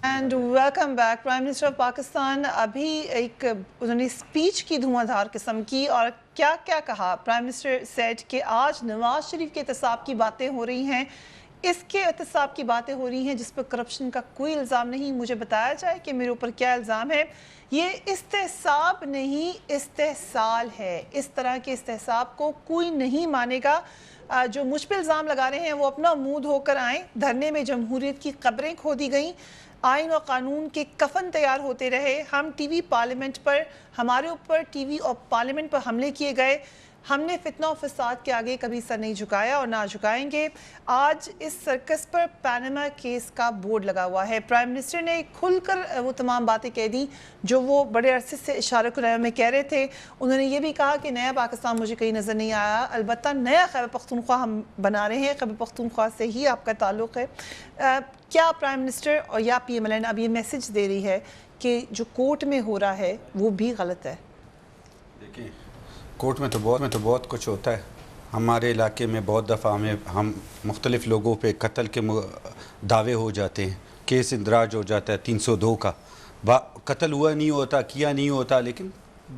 And welcome back. Prime minister of Pakistan ابھی ایک انہوں نے اسپیچ کی دھواں دھار قسم کی, اور کیا کیا کہا. پرائم منسٹر سیڈ کہ آج نواز شریف کے احتساب کی باتیں ہو رہی ہیں, اس کے احتساب کی باتیں ہو رہی ہیں جس پر کرپشن کا کوئی الزام نہیں. مجھے بتایا جائے کہ میرے اوپر کیا الزام ہے. یہ استحساب نہیں, استحصال ہے. اس طرح کے استحساب کو کوئی نہیں مانے گا. جو مجھ پہ الزام لگا رہے ہیں وہ اپنا منہ دھو کر آئیں. دھرنے میں جمہوریت کی قبریں کھو دی گئیں, آئین و قانون کے کفن تیار ہوتے رہے. ہم ٹی وی پارلیمنٹ پر, ہمارے اوپر ٹی وی اور پارلیمنٹ پر حملے کیے گئے. ہم نے فتنہ و فساد کے آگے کبھی سر نہیں جھکایا اور نہ جھکائیں گے. آج اس سرکس پر پیناما کیس کا بورڈ لگا ہوا ہے. پرائم منسٹر نے کھل کر وہ تمام باتیں کہہ دیں جو وہ بڑے عرصے سے اشارہ کنایہ میں کہہ رہے تھے. انہوں نے یہ بھی کہا کہ نیا پاکستان مجھے کہیں نظر نہیں آیا, البتہ نیا خیبر پختونخوا ہم بنا رہے ہیں. خیبر پختونخوا سے ہی آپ کا تعلق ہے. کیا پرائم منسٹر اور یا پی ایم ایل این اب یہ میسج دے رہی ہے کہ جو کورٹ میں ہو رہا ہے وہ بھی غلط ہے؟ دیکھیں, کورٹ میں تو بہت کچھ ہوتا ہے. ہمارے علاقے میں بہت دفعہ ہم مختلف لوگوں پہ قتل کے دعوے ہو جاتے ہیں, کیس اندراج ہو جاتا ہے 302 کا. قتل ہوا نہیں ہوتا, کیا نہیں ہوتا, لیکن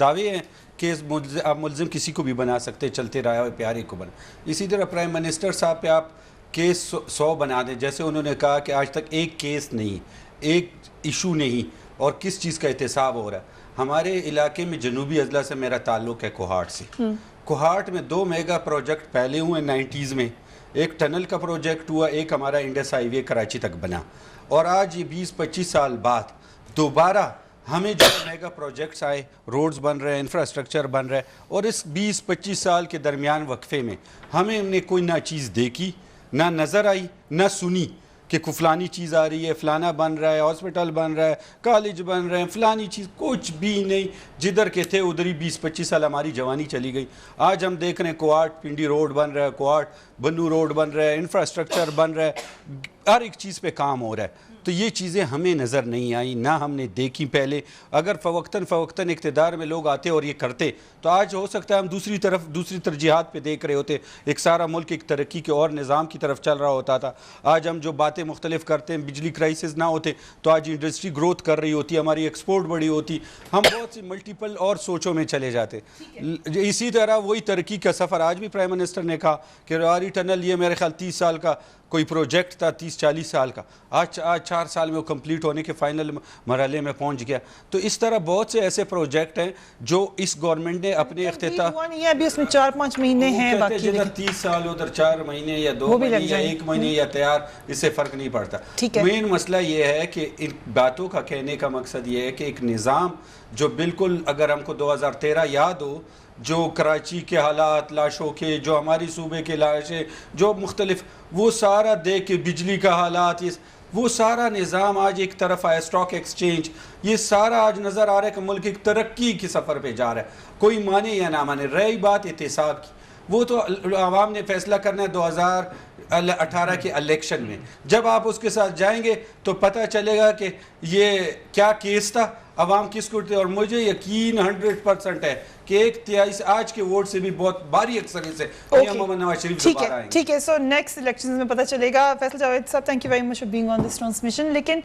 دعوے ہیں. کیس آپ ملزم کسی کو بھی بنا سکتے, چلتے رہا پیارے کو بنا. اسی طرح پرائم منسٹر صاحب پہ آپ کیس 100 بنا دیں. جیسے انہوں نے کہا کہ آج تک ایک کیس نہیں, ایک ایشو نہیں, اور کس چیز کا احتساب ہو رہا ہے. ہمارے علاقے میں جنوبی اضلاع سے میرا تعلق ہے, کوہاٹ سے. کوہاٹ میں 2 میگا پروجیکٹ پہلے ہوئے 90s میں. ایک ٹنل کا پروجیکٹ ہوا, ایک ہمارا انڈس ہائی وے کراچی تک بنا, اور آج یہ 20-25 سال بعد دوبارہ ہمیں جو میگا پروجیکٹس آئے, روڈز بن رہے ہیں, انفراسٹرکچر بن رہا ہے, اور اس 20-25 سال کے درمیان وقفے میں ہمیں نے کوئی نہ چیز دیکھی, نہ نظر آئی, نہ سنی کہ فلانی چیز آ رہی ہے, فلانا بن رہا ہے, ہاسپٹل بن رہا ہے, کالج بن رہے ہیں, فلانی چیز کچھ بھی نہیں. جدھر کے تھے ادھر ہی 20-25 سال ہماری جوانی چلی گئی. آج ہم دیکھ رہے ہیں کوہاٹ پنڈی روڈ بن رہا ہے, کوہاٹ بنو روڈ بن رہا ہے, انفراسٹرکچر بن رہا ہے, ہر ایک چیز پہ کام ہو رہا ہے. تو یہ چیزیں ہمیں نظر نہیں آئیں, نہ ہم نے دیکھی پہلے. اگر فوقتاً اقتدار میں لوگ آتے اور یہ کرتے تو آج ہو سکتا ہے ہم دوسری ترجیحات پہ دیکھ رہے ہوتے. ایک سارا ملک ایک ترقی کے اور نظام کی طرف چل رہا ہوتا تھا. آج ہم جو باتیں مختلف کرتے ہیں, بجلی کرائسس نہ ہوتے تو آج انڈسٹری گروتھ کر رہی ہوتی, ہماری ایکسپورٹ بڑی ہوتی, ہم بہت سی ملٹیپل اور سوچوں میں چلے جاتے. اسی طرح وہی ترقی کا سفر آج بھی پرائم منسٹر نے کہا کہ رواری ٹنل یہ میرے خیال 30 سال کا کوئی پروجیکٹ تھا, 30-40 سال کا, آج 4 سال میں وہ کمپلیٹ ہونے کے فائنل مرحلے میں پہنچ گیا. تو اس طرح بہت سے ایسے پروجیکٹ ہیں جو اس گورنمنٹ نے اپنے اختتام, ابھی اس میں 4-5 مہینے ہیں باقی, جدھر 30 سال ادھر 4 مہینے یا 2 مہینے یا 1 مہینے یا تیار, اس سے فرق نہیں پڑتا. مین مسئلہ یہ ہے کہ ان باتوں کا کہنے کا مقصد یہ ہے کہ ایک نظام جو بالکل, اگر ہم کو 2013 یاد ہو, جو کراچی کے حالات, لاشوں کے, جو ہماری صوبے کے لاشیں, جو مختلف, وہ سارا دیکھ کے بجلی کا حالات, وہ سارا نظام آج ایک طرف آیا, اسٹاک ایکسچینج, یہ سارا آج نظر آ رہا ہے کہ ملک ایک ترقی کے سفر پہ جا رہا ہے. کوئی مانے یا نہ مانے, رہی بات احتساب کی, وہ تو عوام نے فیصلہ کرنا ہے 2018 کے الیکشن میں. جب آپ اس کے ساتھ جائیں گے تو پتہ چلے گا کہ یہ کیا کیس تھا, عوام کس کو تھے. اور مجھے یقین 100% ہے کہ 1/3 آج کے ووٹ سے بھی بہت بھاری اکثریت سے محمد نواز شریف دوبارہ آئیں گے. ٹھیک ہے, سو نیکسٹ الیکشنز میں پتہ چلے گا. فیصل جاوید صاحب, thank you very much for being on this transmission. لیکن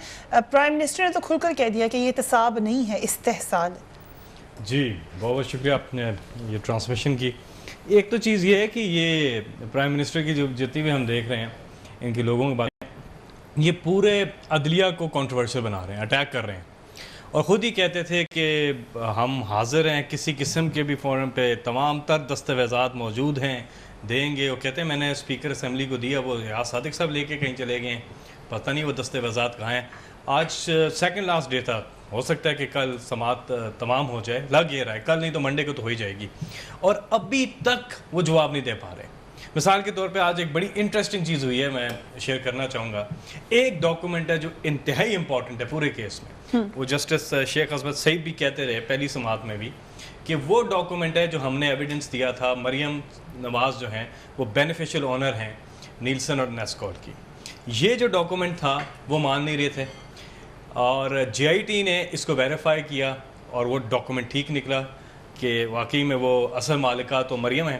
پرائم منسٹر نے تو کھل کر کہہ دیا کہ یہ احتساب نہیں ہے, استحصال. جی بہت بہت شکریہ آپ نے یہ ٹرانسمیشن کی. ایک تو چیز یہ ہے کہ یہ پرائم منسٹر کی جو جتنی بھی ہم دیکھ رہے ہیں ان کے لوگوں کے بارے میں, یہ پورے عدلیہ کو کنٹروورشل بنا رہے ہیں, اٹیک کر رہے ہیں, اور خود ہی کہتے تھے کہ ہم حاضر ہیں کسی قسم کے بھی فورم پہ, تمام تر دستاویزات موجود ہیں, دیں گے. وہ کہتے ہیں میں نے اسپیکر اسمبلی کو دیا, وہ ریاض صادق صاحب لے کے کہیں چلے گئے ہیں, پتہ نہیں وہ دستاویزات کہاں ہیں. آج سیکنڈ لاسٹ ڈے تھا, ہو سکتا ہے کہ کل سماعت تمام ہو جائے, لگ یہ رہا ہے کل نہیں تو منڈے کو تو ہو ہی جائے گی, اور ابھی تک وہ جواب نہیں دے پا رہے. مثال کے طور پہ آج ایک بڑی انٹرسٹنگ چیز ہوئی ہے, میں شیئر کرنا چاہوں گا. ایک ڈاکومنٹ ہے جو انتہائی امپورٹنٹ ہے پورے کیس میں, وہ جسٹس شیخ عصمت سعید بھی کہتے رہے پہلی سماعت میں بھی, کہ وہ ڈاکومنٹ ہے جو ہم نے ایویڈنس دیا تھا مریم نواز جو ہیں وہ بینیفیشل اونر ہیں نیلسن اور نیسکول کی. یہ جو ڈاکومنٹ تھا وہ مان نہیں رہے تھے, اور جے آئی ٹی نے اس کو ویریفائی کیا اور وہ ڈاکومنٹ ٹھیک نکلا کہ واقعی میں وہ اصل مالکہ تو مریم ہیں,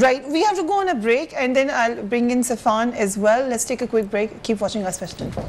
Right, we have to go on a break and then I'll bring in Safan as well. Let's take a quick break. Keep watching our special info.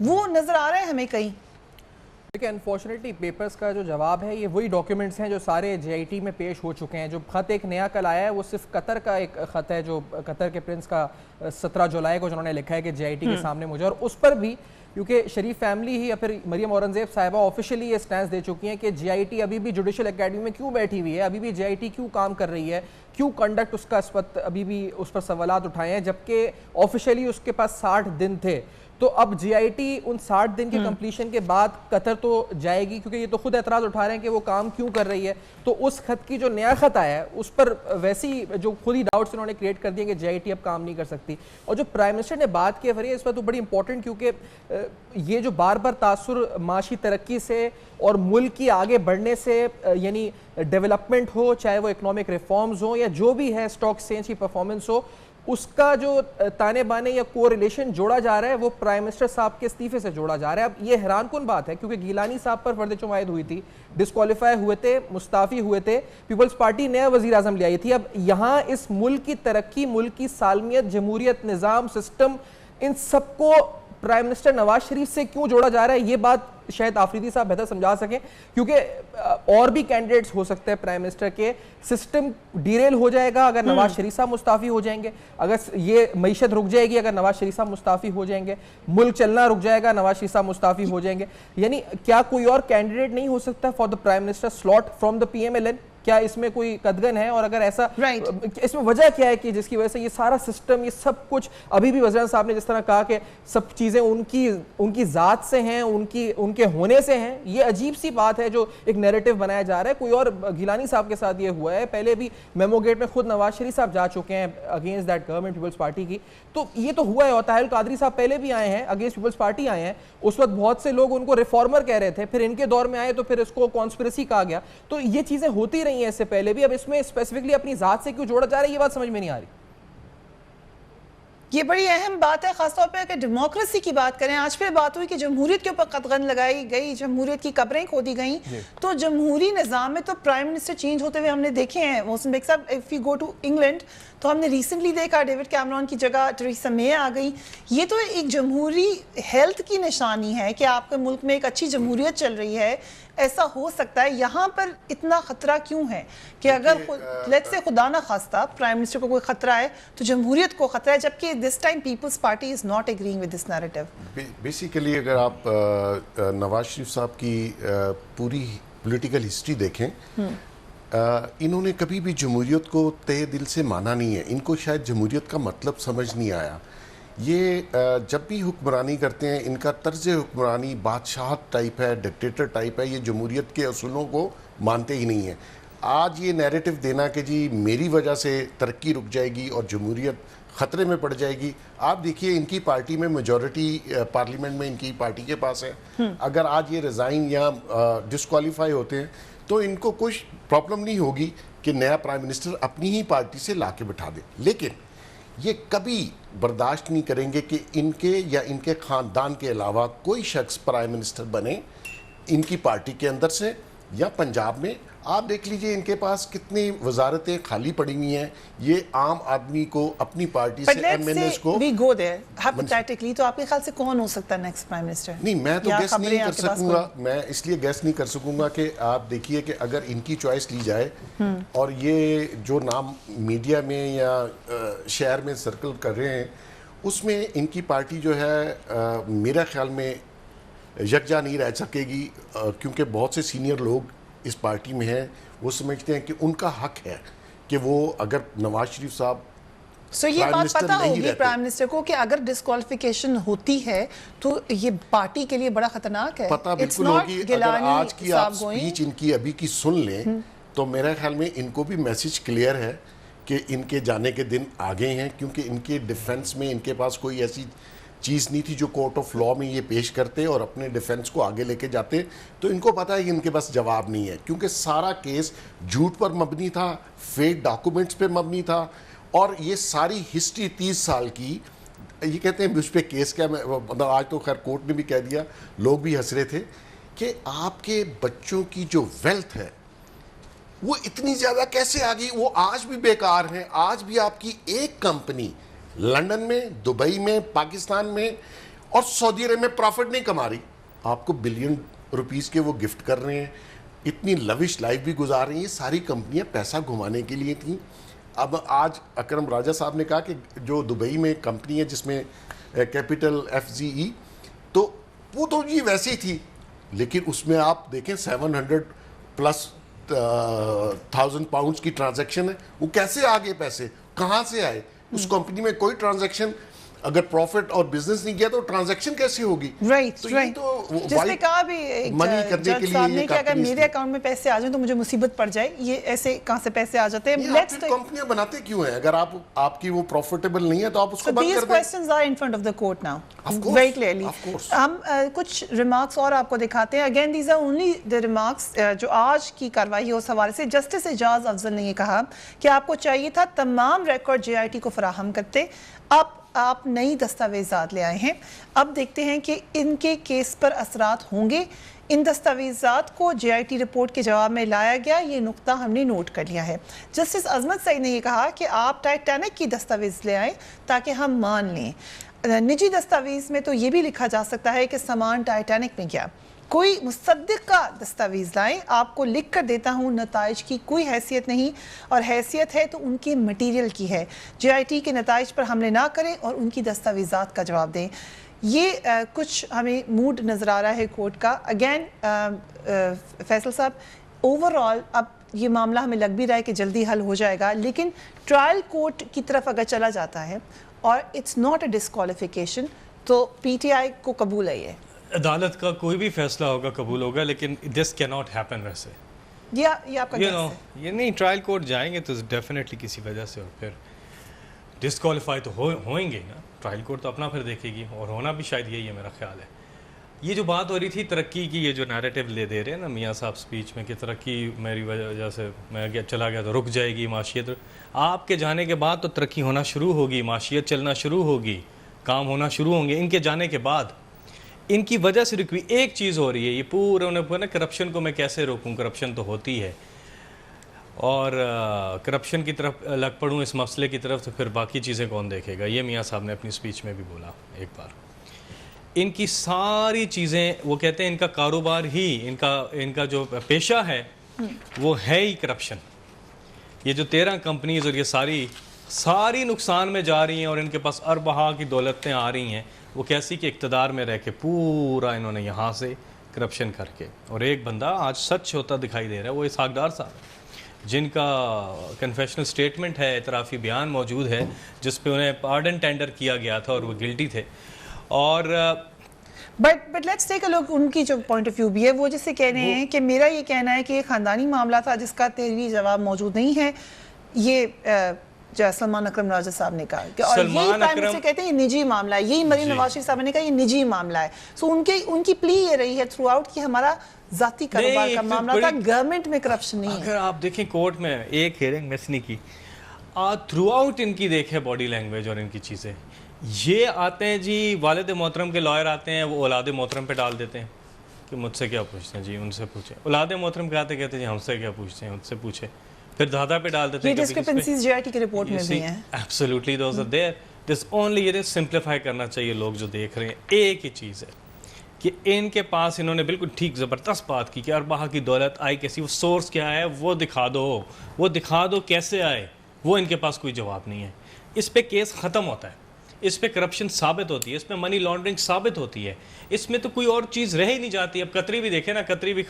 وہ نظر آ رہا ہے ہمیں کہیں؟ دیکھیں انفارچونیٹلی پیپرز کا جو جواب ہے یہ وہی ڈاکیومنٹس ہیں جو سارے جے آئی ٹی میں پیش ہو چکے ہیں. جو خط ایک نیا کل آیا ہے وہ صرف قطر کا ایک خط ہے جو قطر کے پرنس کا 17 جولائی کو جنہوں نے لکھا ہے کہ جے آئی ٹی کے سامنے مجھے, اور اس پر بھی کیونکہ شریف فیملی ہی یا پھر مریم اورنگزیب صاحبہ آفیشلی یہ سٹینس دے چکی ہیں کہ جے آئی ٹی ابھی بھی جوڈیشل اکیڈمی میں کیوں بیٹھی ہوئی ہے, ابھی بھی جے آئی ٹی کیوں کام کر رہی ہے, کیوں کنڈکٹ اس کا اس وقت ابھی بھی اس پر سوالات اٹھائے ہیں, جبکہ آفیشلی اس کے پاس 60 دن تھے. تو اب جے آئی ٹی ان 60 دن کے کمپلیشن کے بعد قطر تو جائے گی, کیونکہ یہ تو خود اعتراض اٹھا رہے ہیں کہ وہ کام کیوں کر رہی ہے. تو اس خط کی جو نیا خط آیا ہے اس پر ویسی جو خود ہی ڈاؤٹس انہوں نے کریٹ کر دیے کہ جے آئی ٹی اب کام نہیں کر سکتی. اور جو پرائم منسٹر نے بات کی ہے اس پر تو بڑی امپورٹنٹ, کیونکہ یہ جو بار بار تاثر معاشی ترقی سے اور ملک کی آگے بڑھنے سے, یعنی ڈیولپمنٹ ہو, چاہے وہ اکنامک ریفارمز ہوں یا جو بھی ہے اسٹاک ایکسچینج کی پرفارمنس ہو, اس کا جو تانے بانے یا کو ریلیشن جوڑا جا رہا ہے وہ پرائم منسٹر صاحب کے استعفے سے جوڑا جا رہا ہے. اب یہ حیران کن بات ہے کیونکہ گیلانی صاحب پر فرد چمائد ہوئی تھی, ڈسکوالیفائی ہوئے تھے, مستعفی ہوئے تھے, پیپلز پارٹی نیا وزیر اعظم لے آئی تھی. اب یہاں اس ملک کی ترقی, ملک کی سالمیت, جمہوریت, نظام, سسٹم, ان سب کو پرائم منسٹر نواز شریف سے کیوں جوڑا جا رہا ہے, یہ بات شاید آفریدی صاحب بہتر سمجھا سکیں, کیونکہ اور بھی کینڈیڈیٹس ہو سکتے ہیں پرائم منسٹر کے. سسٹم ڈیریل ہو جائے گا اگر نواز شریف صاحب مستعفی ہو جائیں گے, اگر یہ معیشت رک جائے گی اگر نواز شریف صاحب مستعفی ہو جائیں گے, ملک چلنا رک جائے گا نواز شریف صاحب مستعفی ہو جائیں گے. یعنی کیا کوئی اور کینڈیڈیٹ نہیں ہو سکتا for the prime minister slot from the P M L N? کیا اس میں کوئی قدغن ہے؟ اور اگر ایسا اس میں وجہ کیا ہے کہ جس کی وجہ سے یہ سارا سسٹم, یہ سب کچھ ابھی بھی وزیر صاحب نے جس طرح کہا کہ سب چیزیں ان کی ذات سے ہیں, ان کے ہونے سے ہیں, یہ عجیب سی بات ہے جو ایک نیریٹو بنایا جا رہا ہے. کوئی اور گیلانی صاحب کے ساتھ یہ ہوا ہے, پہلے بھی میمو گیٹ میں خود نواز شریف صاحب جا چکے ہیں against that government Peoples Party کی, تو یہ تو ہوا ہے. اور طاہر القادری صاحب پہلے بھی آئے ہیں اگینسٹ پیپلز پارٹی آئے ہیں, اس وقت بہت سے لوگ ان کو ریفارمر کہہ رہے تھے, پھر ان کے دور میں آئے تو پھر اس کو کانسپریسی کہا گیا. تو یہ چیزیں ہوتی رہی ہیں اس سے پہلے بھی. اب اس میں اسپیسیفکلی اپنی ذات سے کیوں جوڑا جا رہا ہے یہ بات سمجھ میں نہیں آ رہی. یہ بڑی اہم بات ہے, خاص طور پہ کہ ڈیموکریسی کی بات کریں. آج پھر بات ہوئی کہ جمہوریت کے اوپر قدغن لگائی گئی, جمہوریت کی قبریں کھودی گئیں. تو جمہوری نظام میں تو پرائم منسٹر چینج ہوتے ہوئے ہم نے دیکھے ہیں. محسن بیگ صاحب, if you go to England تو ہم نے ریسنٹلی دیکھا ڈیوڈ کیمرون کی جگہ ٹریسا مے آ گئی. یہ تو ایک جمہوری ہیلتھ کی نشانی ہے کہ آپ کے ملک میں ایک اچھی جمہوریت چل رہی ہے. ایسا ہو سکتا ہے, یہاں پر اتنا خطرہ کیوں ہے کہ اگر لیٹ سے خدا نہ خواستہ پرائم منسٹر کو کوئی خطرہ ہے تو جمہوریت کو خطرہ ہے, جبکہ this time Peoples Party is not agreeing with this narrative. Basically اگر آپ نواز شریف صاحب کی پوری پولیٹیکل ہسٹری دیکھیں, انہوں نے کبھی بھی جمہوریت کو تہ دل سے مانا نہیں ہے. ان کو شاید جمہوریت کا مطلب سمجھ نہیں آیا. یہ جب بھی حکمرانی کرتے ہیں ان کا طرز حکمرانی بادشاہت ٹائپ ہے, ڈکٹیٹر ٹائپ ہے. یہ جمہوریت کے اصولوں کو مانتے ہی نہیں ہیں. آج یہ نیریٹو دینا کہ جی میری وجہ سے ترقی رک جائے گی اور جمہوریت خطرے میں پڑ جائے گی. آپ دیکھیے ان کی پارٹی میں میجورٹی پارلیمنٹ میں ان کی پارٹی کے پاس ہے. اگر آج یہ ریزائن یا ڈسکوالیفائی ہوتے ہیں تو ان کو کچھ پرابلم نہیں ہوگی کہ نیا پرائم منسٹر اپنی ہی پارٹی سے لا کے بٹھا دے. لیکن یہ کبھی برداشت نہیں کریں گے کہ ان کے یا ان کے خاندان کے علاوہ کوئی شخص پرائم منسٹر بنے ان کی پارٹی کے اندر سے یا پنجاب میں. آپ دیکھ لیجئے ان کے پاس کتنی وزارتیں خالی پڑی ہوئی ہیں. یہ عام آدمی کو اپنی پارٹی سے ایم این ایس کو ہائپوتھیٹیکلی تو آپ کے خیال سے کون ہو سکتا ہے نیکسٹ پرائم منسٹر؟ نہیں, میں تو گیس نہیں کر سکوں گا. میں اس لیے گیس نہیں کر سکوں گا کہ آپ دیکھیے کہ اگر ان کی چوائس لی جائے اور یہ جو نام میڈیا میں یا شہر میں سرکل کر رہے ہیں اس میں ان کی پارٹی جو ہے میرا خیال میں یکجا نہیں رہ سکے گی, کیونکہ بہت سے سینئر لوگ اس پارٹی میں ہیں. وہ سمجھتے ہیں کہ ان کا حق ہے کہ وہ اگر نواز شریف صاحب یہ بات پتہ ہوگی پرائم منسٹر کو کہ اگر ڈسکوالیفیکیشن ہوتی ہے تو یہ پارٹی کے لیے بڑا خطرناک ہے. پتہ بالکل ہوگی. اگر آج کی آپ سپیچ ان کی ابھی کی سن لیں تو میرا خیال میں ان کو بھی میسج کلیئر ہے کہ ان کے جانے کے دن آگے ہیں, کیونکہ ان کے ڈیفنس میں ان کے پاس کوئی ایسی چیز نہیں تھی جو کورٹ آف لاء میں یہ پیش کرتے اور اپنے ڈیفنس کو آگے لے کے جاتے. تو ان کو پتہ ہے کہ ان کے پاس جواب نہیں ہے, کیونکہ سارا کیس جھوٹ پر مبنی تھا, فیک ڈاکومنٹس پہ مبنی تھا. اور یہ ساری ہسٹری 30 سال کی, یہ کہتے ہیں مجھ پہ کیس کیا, میں آج تو خیر کورٹ نے بھی کہہ دیا, لوگ بھی ہنس رہے تھے کہ آپ کے بچوں کی جو ویلتھ ہے وہ اتنی زیادہ کیسے آ گئی. وہ آج بھی بیکار ہیں. آج بھی آپ کی ایک کمپنی لنڈن میں, دبئی میں, پاکستان میں اور سعودی عرب میں پروفٹ نہیں کما رہی, آپ کو بلین روپیز کے وہ گفٹ کر رہے ہیں, اتنی لوش لائف بھی گزار رہی ہیں. یہ ساری کمپنیاں پیسہ گھمانے کے لیے تھیں. اب آج اکرم راجہ صاحب نے کہا کہ جو دبئی میں کمپنی ہے جس میں کیپٹل FGE, تو وہ تو یہ ویسے ہی تھی, لیکن اس میں آپ دیکھیں 700+ پاؤنڈز کی ٹرانزیکشن ہے. وہ کیسے آ گئے پیسے, کہاں سے آئے؟ اس کمپنی میں کوئی ٹرانزیکشن اگر پروفٹ اور بزنس نہیں کیا تو ٹرانزیکشن کیسی ہوگی؟ رائٹ تو یہ رائٹ, تو جس نے کہا بھی منی کرنے کے جج لیے صاحب یہ نے کہ اگر companies میرے اکاؤنٹ میں پیسے آ جائیں تو مجھے مصیبت پڑ جائے. یہ ایسے کہاں سے پیسے آ جاتے ہیں؟ لیٹس کمپنیاں بناتے کیوں ہیں؟ اگر آپ کی وہ پروفیٹیبل نہیں ہے تو آپ اس کو بند کر دیں. These questions are in front of the court now, very clearly. ہم کچھ ریمارکس اور آپ کو دکھاتے ہیں. Again these are only the remarks جو آج کی کاروائی ہے اس حوالے سے. جسٹس اعجاز افضل نے یہ کہا کہ آپ کو چاہیے تھا تمام ریکارڈ JIT کو فراہم کرتے, اب آپ نئی دستاویزات لے آئے ہیں. اب دیکھتے ہیں کہ ان کے کیس پر اثرات ہوں گے. ان دستاویزات کو JIT رپورٹ کے جواب میں لایا گیا, یہ نقطہ ہم نے نوٹ کر لیا ہے. جسٹس عظمت سعید نے یہ کہا کہ آپ ٹائٹینک کی دستاویز لے آئیں تاکہ ہم مان لیں. نجی دستاویز میں تو یہ بھی لکھا جا سکتا ہے کہ سامان ٹائٹینک میں گیا. کوئی مصدق کا دستاویز لائیں, آپ کو لکھ کر دیتا ہوں نتائج کی کوئی حیثیت نہیں, اور حیثیت ہے تو ان کے مٹیریل کی ہے. JIT کے نتائج پر حملے نہ کریں اور ان کی دستاویزات کا جواب دیں. یہ کچھ ہمیں موڈ نظر آ رہا ہے کورٹ کا. اگین فیصل صاحب, اوور آل اب یہ معاملہ ہمیں لگ بھی رہا ہے کہ جلدی حل ہو جائے گا, لیکن ٹرائل کورٹ کی طرف اگر چلا جاتا ہے اور اٹس ناٹ اے ڈسکوالیفیکیشن تو PTI کو قبول ہے. یہ عدالت کا کوئی بھی فیصلہ ہوگا قبول ہوگا, لیکن دس کی ناٹ ہیپن. ویسے یہ آپ کا یہ نہیں, ٹرائل کورٹ جائیں گے تو ڈیفینیٹلی کسی وجہ سے, اور پھر ڈسکوالیفائی تو ہوئیں گے نا. ٹرائل کورٹ تو اپنا پھر دیکھے گی, اور ہونا بھی شاید یہی ہے میرا خیال ہے. یہ جو بات ہو رہی تھی ترقی کی, یہ جو نیریٹو لے دے رہے ہیں نا میاں صاحب اسپیچ میں کہ ترقی میری وجہ سے میں چلا گیا تو رک جائے گی معاشیت. آپ کے جانے کے بعد تو ترقی ہونا شروع ہوگی, معاشیت چلنا شروع ہوگی, کام ہونا شروع ہوں گے. ان کے جانے کے بعد ان کی وجہ سے رکی ایک چیز ہو رہی ہے, یہ پورا انہیں پورا کرپشن کو میں کیسے روکوں, کرپشن تو ہوتی ہے, اور کرپشن کی طرف لگ پڑوں اس مسئلے کی طرف تو پھر باقی چیزیں کون دیکھے گا. یہ میاں صاحب نے اپنی اسپیچ میں بھی بولا ایک بار. ان کی ساری چیزیں, وہ کہتے ہیں ان کا کاروبار ہی, ان کا جو پیشہ ہے وہ ہے ہی کرپشن. یہ جو 13 کمپنیز اور یہ ساری نقصان میں جا رہی ہیں, اور ان کے پاس ارباں کی دولتیں آ رہی ہیں, وہ کیسی کہ اقتدار میں رہ کے پورا انہوں نے یہاں سے کرپشن کر کے. اور ایک بندہ آج سچ ہوتا دکھائی دے رہا ہے, وہ اسحاق ڈار صاحب, جن کا کنفیشنل سٹیٹمنٹ ہے, اعترافی بیان موجود ہے, جس پہ انہیں پارڈن ٹینڈر کیا گیا تھا اور وہ گلٹی تھے. اور بٹ لیٹس ٹیک اے لک, ان کی جو پوائنٹ آف ویو بھی ہے وہ جسے کہہ رہے ہیں کہ میرا یہ کہنا ہے کہ یہ خاندانی معاملہ تھا جس کا تحریری جواب موجود نہیں ہے. یہ سلمان اکرم راجہ صاحب نے کہا کہ, اور یہی پرائم منسٹر کہتے ہیں یہ نجی معاملہ ہے. یہی مریم نواز شریف صاحب نے کہا یہ نجی معاملہ ہے. سو ان کی پلی یہ رہی ہے تھرو آؤٹ کہ ہمارا ذاتی کاروبار کا معاملہ تھا, گورنمنٹ میں کرپشن نہیں ہے. اگر آپ دیکھیں کورٹ میں ایک ہیئرنگ مس نہیں کی, تھرو آؤٹ ان کی دیکھیں باڈی لینگویج اور ان کی چیزیں. یہ آتے ہیں جی, والد محترم کے لائر آتے ہیں, وہ اولاد محترم پہ ڈال دیتے ہیں کہ مجھ سے کیا پوچھتے ہیں جی, ان سے پوچھیں. اولاد محترم کہتے ہیں جی ہم سے کیا پوچھتے ہیں, ان سے پوچھیں. پھر دادا پہ ڈال دیتے ہیں. یہ ڈسکرپنسیز JIT کے رپورٹ میں بھی ہیں. Absolutely those are there. This only, یہ سمپلیفائی کرنا چاہیے لوگ جو دیکھ رہے ہیں. ایک ہی چیز ہے کہ ان کے پاس انہوں نے بالکل ٹھیک زبردست بات کی کہ ارباں کی دولت آئی کیسی, وہ سورس کیا ہے وہ دکھا دو کیسے آئے. وہ ان کے پاس کوئی جواب نہیں ہے. اس پہ کیس ختم ہوتا ہے, اس پہ کرپشن ثابت ہوتی ہے, اس پہ منی لانڈرنگ ثابت ہوتی ہے, اس میں تو کوئی اور چیز رہ ہی نہیں جاتی. اب قطری بھی دیکھیں نا, قطری بھی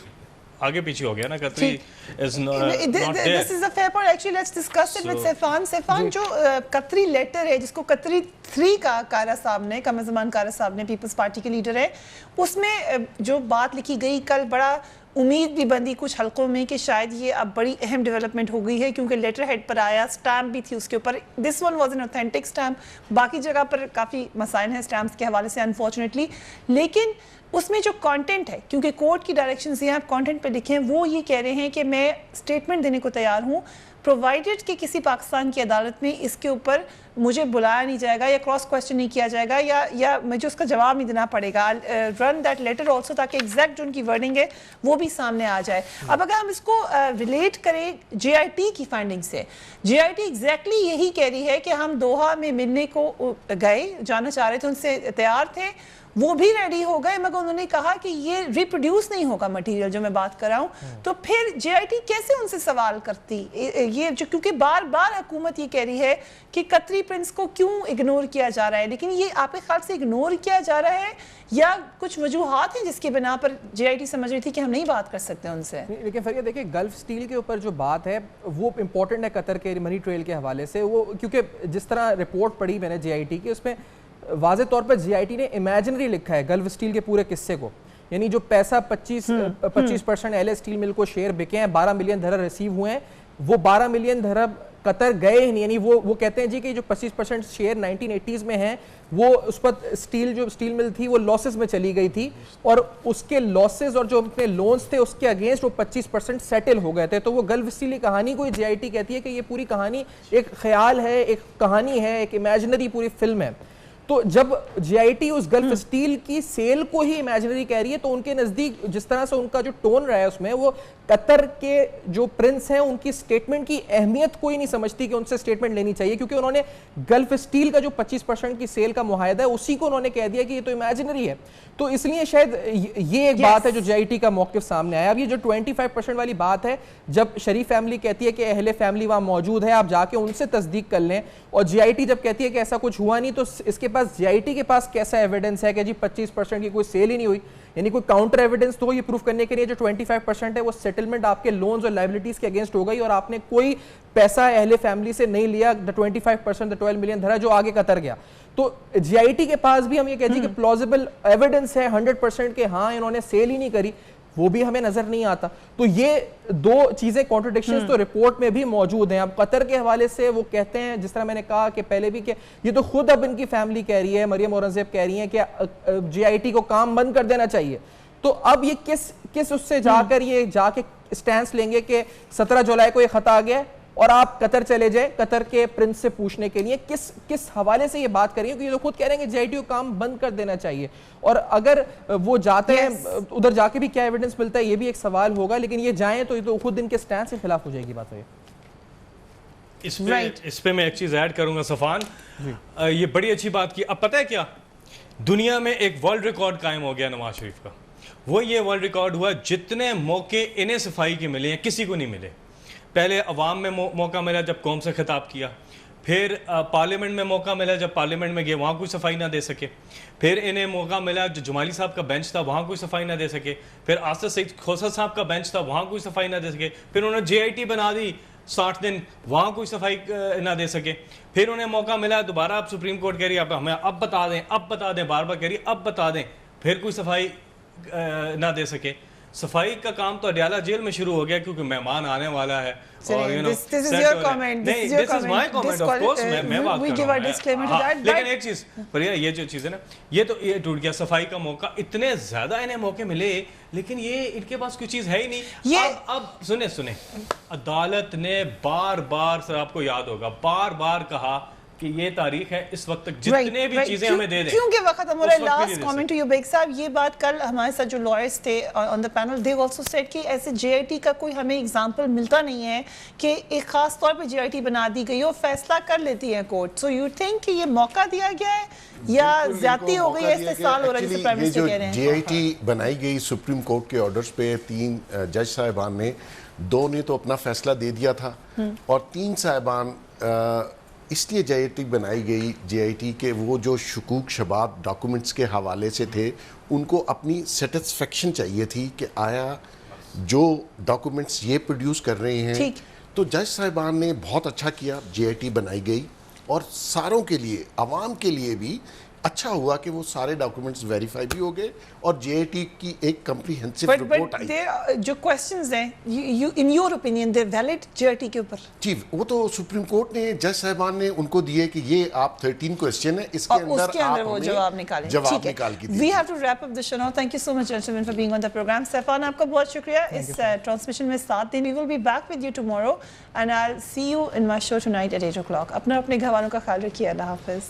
آگے پیچھے ہو گیا نا, قطری is not there. This is a fair point. Actually, let's discuss it with Saifan. Saifan, جو قطری لیٹر ہے جس کو قطری 3 کا کارا صاحب نے, قمر زمان کارا صاحب نے, پیپلز پارٹی کے لیڈر ہے, اس میں جو بات لکھی گئی کل بڑا امید بھی بندی کچھ حلقوں میں کہ شاید یہ اب بڑی اہم ڈیولپمنٹ ہو گئی ہے, کیونکہ لیٹر ہیڈ پر آیا, سٹیمپ بھی تھی اس کے اوپر. This one was an authentic stamp. باقی جگہ پر کافی مسائل ہیں سٹیمپس کے حوالے سے انفارچونیٹلی, لیکن اس میں جو کانٹینٹ ہے, کیونکہ کورٹ کی ڈائریکشنز یہ آپ کانٹینٹ پہ لکھیں, وہ یہ کہہ رہے ہیں کہ میں سٹیٹمنٹ دینے کو تیار ہوں پرووائڈڈ کہ کسی پاکستان کی عدالت میں اس کے اوپر مجھے بلایا نہیں جائے گا یا کراس کوسچن نہیں کیا جائے گا یا مجھے اس کا جواب نہیں دینا پڑے گا. رن دیٹ لیٹر آلسو, تاکہ ایگزیکٹ جو ان کی ورڈنگ ہے وہ بھی سامنے آ جائے. اب اگر ہم اس کو ریلیٹ کریں JIT کی فائنڈنگ سے, JIT ایگزیکٹلی یہی کہہ رہی ہے کہ ہم دوحہ میں ملنے کو گئے, جانا چاہ رہے تھے, ان سے تیار تھے, وہ بھی ریڈی ہو گئے مگر انہوں نے کہا کہ یہ ریپروڈیوس نہیں ہوگا مٹیریل جو میں بات کر رہا ہوں. تو پھر جے آئی ٹی کیسے ان سے سوال کرتی یہ جو, کیونکہ بار بار حکومت یہ کہہ رہی ہے کہ قطری پرنس کو کیوں اگنور کیا جا رہا ہے, لیکن یہ آپ کے خیال سے اگنور کیا جا رہا ہے یا کچھ وجوہات ہیں جس کی بنا پر جے آئی ٹی سمجھ رہی تھی کہ ہم نہیں بات کر سکتے ان سے؟ لیکن فریہ دیکھیں گلف اسٹیل کے اوپر جو بات ہے وہ امپورٹنٹ ہے قطر کے منی ٹریل کے حوالے سے, وہ کیونکہ جس طرح رپورٹ پڑھی میں نے جے آئی ٹی کی, اس میں واضح طور پر جے آئی ٹی نے امیجنری لکھا ہے گلف اسٹیل کے پورے قصے کو, یعنی جو پیسہ 25% ایل اسٹیل مل کو شیئر بکے ہیں, 12 ملین درہم ریسیو ہوئے ہیں, وہ 12 ملین درہم قطر گئے ہی نہیں, یعنی وہ کہتے ہیں جی کہ جو 25% شیئر 1980s میں ہیں وہ اس پر جو اسٹیل مل تھی وہ لاسز میں چلی گئی تھی, اور اس کے لاسز اور جو اپنے لونز تھے اس کے اگینسٹ وہ 25% سیٹل ہو گئے تھے. تو وہ گلف اسٹیل کی کہانی کو جے آئی ٹی کہتی ہے کہ یہ پوری کہانی ایک خیال ہے, ایک کہانی ہے, ایک امیجنری پوری فلم ہے. تو جب جے آئی ٹی اس گلف اسٹیل کی سیل کو ہی امیجنری کہہ رہی ہے تو ان کے نزدیک جس طرح سے ان کا جو ٹون رہا ہے اس میں, وہ قطر کے جو پرنس ہیں ان کی سٹیٹمنٹ کی اہمیت کوئی نہیں سمجھتی کہ ان سے سٹیٹمنٹ لینی چاہیے, کیونکہ انہوں نے گلف اسٹیل کا جو 25% کی سیل کا معاہدہ ہے اسی کو انہوں نے کہہ دیا کہ یہ تو امیجنری ہے. تو اس لیے شاید یہ ایک بات ہے جو جے آئی ٹی کا موقف سامنے آیا. اب یہ جو 25% والی بات ہے, جب شریف فیملی کہتی ہے کہ اہل فیملی وہاں موجود ہے, آپ جا کے ان سے تصدیق کر لیں, اور جے آئی ٹی جب کہتی ہے کہ ایسا کچھ ہوا نہیں, تو اس کے پاس جے آئی ٹی کے پاس کیسا ایویڈنس ہے کہ جی 25% کی کوئی سیل ہی نہیں ہوئی, یعنی کوئی کاؤنٹر ایویڈنس تو یہ پروف کرنے کے لیے جو 25% ہے وہ سیٹلمنٹ آپ کے لونز اور لائبلٹیز کے اگینسٹ ہو گئی, اور آپ نے کوئی پیسہ اہل فیملی سے نہیں لیا, 25% 12 ملین درہم جو آگے قطر گیا. تو جے آئی ٹی کے پاس بھی ہم یہ کہتے ہیں کہ پلازیبل ایویڈنس ہے 100% کہ ہاں انہوں نے سیل ہی نہیں کری, وہ بھی ہمیں نظر نہیں آتا. تو یہ دو چیزیں کانٹرڈکشنز تو رپورٹ میں بھی موجود ہیں. اب قطر کے حوالے سے وہ کہتے ہیں, جس طرح میں نے کہا کہ پہلے بھی, کہ یہ تو خود اب ان کی فیملی کہہ رہی ہے, مریم اورنگزیب کہہ رہی ہیں کہ جے آئی ٹی کو کام بند کر دینا چاہیے. تو اب یہ کس اس سے جا کر یہ جا کے سٹینس لیں گے کہ 17 جولائی کو یہ خط آ گیا اور آپ قطر چلے جائیں قطر کے پرنس سے پوچھنے کے لیے, کس حوالے سے یہ بات کریں گے؟ یہ تو خود کہہ رہے ہیں کہ جے آئی ٹی کو کام بند کر دینا چاہیے, اور اگر وہ جاتے ہیں ادھر جا کے بھی کیا ایویڈنس ملتا ہے یہ بھی ایک سوال ہوگا, لیکن یہ جائیں تو یہ تو خود ان کے سٹینس کے خلاف ہو جائے گی بات. اس پہ میں ایک چیز ایڈ کروں گا صفان, یہ بڑی اچھی بات کی. اب پتہ ہے کیا, دنیا میں ایک ورلڈ ریکارڈ قائم ہو گیا نواز شریف کا. وہ یہ ورلڈ ریکارڈ ہوا جتنے موقع انہیں صفائی کے ملے ہیں کسی کو نہیں ملے. پہلے عوام میں موقع ملا جب قوم سے خطاب کیا, پھر پارلیمنٹ میں موقع ملا جب پارلیمنٹ میں گئے وہاں کوئی صفائی نہ دے سکے, پھر انہیں موقع ملا جو جمالی صاحب کا بینچ تھا وہاں کوئی صفائی نہ دے سکے, پھر آصف سعید کھوسہ صاحب کا بینچ تھا وہاں کوئی صفائی نہ دے سکے, پھر انہوں نے جے آئی ٹی بنا دی 60 دن وہاں کوئی صفائی نہ دے سکے, پھر انہیں موقع ملا دوبارہ اب سپریم کورٹ کہہ رہی ہے ہمیں اب بتا دیں, بار بار کہہ رہی اب بتا دیں, پھر کوئی صفائی نہ دے سکے. صفائی کا کام تو اڈیالہ جیل میں شروع ہو گیا کیونکہ مہمان آنے والا ہے. لیکن ایک چیز یہ جو چیز ہے نا, یہ تو یہ ٹوٹ گیا صفائی کا موقع, اتنے زیادہ انہیں موقع ملے لیکن یہ ان کے پاس کوئی چیز ہے ہی نہیں. اب سنیں عدالت نے بار بار, سر آپ کو یاد ہوگا, بار بار کہا کہ یہ تاریخ ہے, اس وقت تک جتنے بھی چیزیں ہمیں دے دیں. کیونکہ وقت ہمارا last comment to you Baig صاحب, یہ بات کل ہمارے ساتھ جو لائرز تھے on the panel they also said کہ ایسے جے آئی ٹی کا کوئی ہمیں اگزامپل ملتا نہیں ہے کہ ایک خاص طور پہ جے آئی ٹی بنا دی گئی اور فیصلہ کر لیتی ہے کورٹ. سو یو تھنک کہ یہ موقع دیا گیا ہے یا زیادتی ہو گئی ہے, استحصال ہو رہا ہے جسے پرائم منسٹر کہہ رہے ہیں؟ جے آئی ٹی بنائی گئی سپریم کورٹ کے آرڈرز پہ 3 جج صاحبان نے, 2 نے تو اپنا فیصلہ دے دیا تھا اور 3 صاحبان اس لیے جے آئی ٹی بنائی گئی, جے آئی ٹی کے وہ جو شکوک شبات ڈاکومنٹس کے حوالے سے تھے ان کو اپنی سیٹسفیکشن چاہیے تھی کہ آیا جو ڈاکومنٹس یہ پروڈیوس کر رہے ہیں. تو جج صاحبان نے بہت اچھا کیا, جے آئی ٹی بنائی گئی اور ساروں کے لیے, عوام کے لیے بھی اچھا ہوا کہ وہ سارے ڈاکومنٹس ویریفائی بھی ہو گئے اور جے آئی ٹی کی ایک کمپریہنسو رپورٹ آئی. جو کوسچنز ہیں in your opinion they valid J I T کے اوپر؟ جی وہ تو سپریم کورٹ نے, جج صاحبان نے ان کو دیے کہ یہ آپ 13 کوسچن ہے, اس کے اندر وہ جواب نکالیں. جواب نکال کے we have to wrap up the show now. Thank you so much gentleman for being on the programme. Saifan آپ کا بہت شکریہ اس ٹرانسمیشن میں ساتھ دیں. We will be back with you tomorrow and I will see you in my show tonight at 8 o'clock. اپنے گھر والوں کا خیال رکھیے. اللہ حافظ.